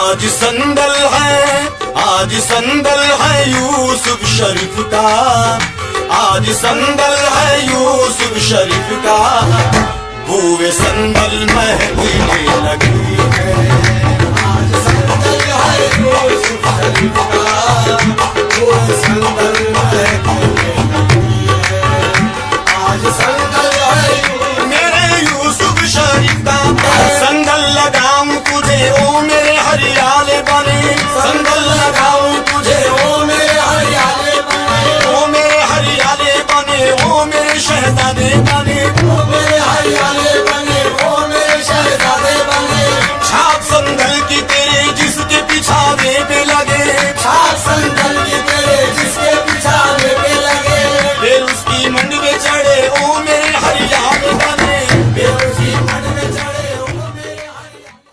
आज संदल है यूसुफ शरीफ का, आज संदल है यूसुफ शरीफ का, बूए संदल महकने लगी है। आज संदल है यूसुफ शरीफ का, बूए संदल महकने लगी है। आज संदल है मेरे यूसुफ शरीफ का, संदल लगाऊं तुझे ओ मेरे हरियाले बने, संदल लगाऊं तुझे ओ मेरे हरियाले बने, ओ मेरे हरियाले बने, ओ मेरे शहजादे बने।